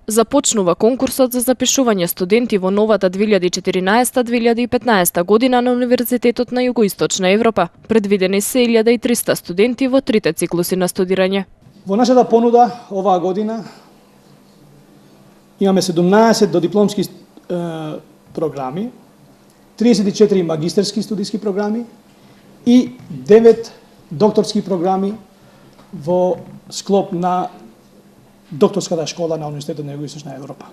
Започнува конкурсот за запишување студенти во новата 2014-2015 година на Универзитетот на Југоисточна Европа. Предвидени се 1300 студенти во трите циклуси на студирање. Во нашата понуда оваа година имаме 17 додипломски програми, 34 магистерски студиски програми и 9 докторски програми во склоп на докторската школа на Универзитетот на Југоисточна Европа.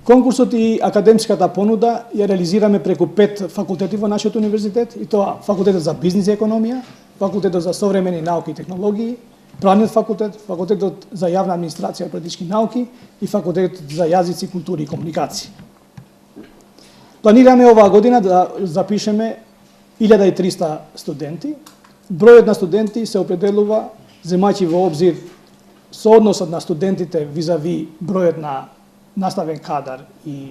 Конкурсот и академската понуда ја реализираме преку 5 факултети во нашиот универзитет, и тоа факултетот за бизнис и економија, факултетот за современи науки и технологии, правниот факултет, факултетот за јавна администрација и политички науки и факултетот за јазици, култури и комуникации. Планираме оваа година да запишеме 1300 студенти. Бројот на студенти се определува земајќи во обзир соодносот на студентите визави бројот на наставен кадар и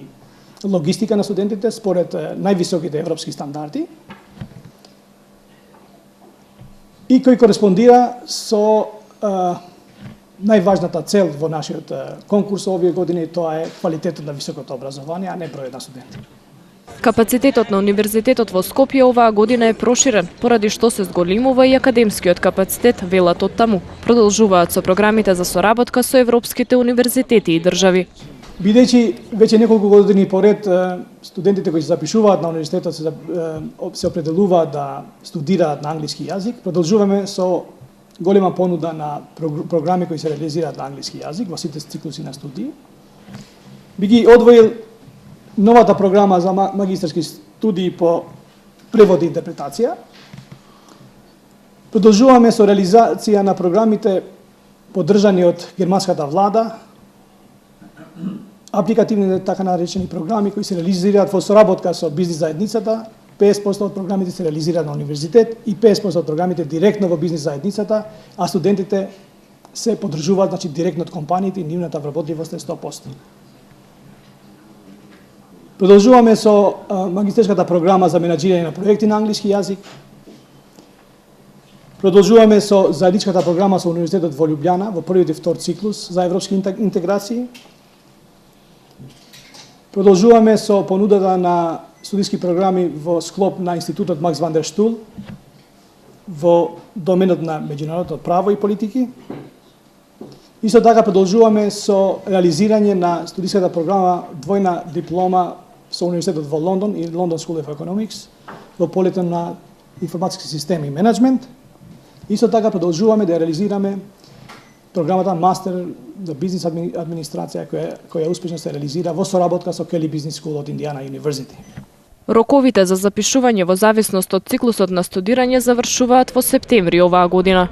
логистика на студентите според највисоките европски стандарди и кој кореспондира со најважната цел во нашиот конкурс овие години, тоа е квалитетот на високото образование, а не бројот на студенти. Капацитетот на Универзитетот во Скопје оваа година е проширен, поради што се зголемува и академскиот капацитет, велат од таму. Продолжуваат со програмите за соработка со европските универзитети и држави. Бидејќи веќе неколку години поред студентите кои се запишуваат на универзитетот се определуваат да студираат на англиски јазик, продолжуваме со голема понуда на програми кои се реализираат на англиски јазик во сите циклуси на студии. Би ги одвоил новата програма за магистерски студии по превод и интерпретација. Продолжуваме со реализација на програмите поддржани од германската влада, апликативните така наречени програми кои се реализираат во соработка со бизнис заедницата. 50% од програмите се реализираат на универзитет и 50% од програмите директно во бизнис заедницата, а студентите се поддржуваат, значи, директно од компаниите и нивната вработливост е 100%. Продолжуваме со магистерската програма за менаџирање на проекти на англиски јазик. Продолжуваме со заедничката програма со Универзитетот во Љубљана во првиот и втор циклус за европски интеграции. Продолжуваме со понудата на студиски програми во склоп на Институтот Макс ван дер Штул во доменот на меѓународното право и политики. Исто така продолжуваме со реализирање на студиската програма двојна диплома со Универзитетот во Лондон и London School of Economics во полето на информатски системи и менеджмент. Исто така продолжуваме да реализираме програмата Мастер за бизнис администрација која успешно се реализира во соработка со Келли Бизнис School од Индиана Юниверзити. Роковите за запишување во зависност од циклусот на студирање завршуваат во септември оваа година.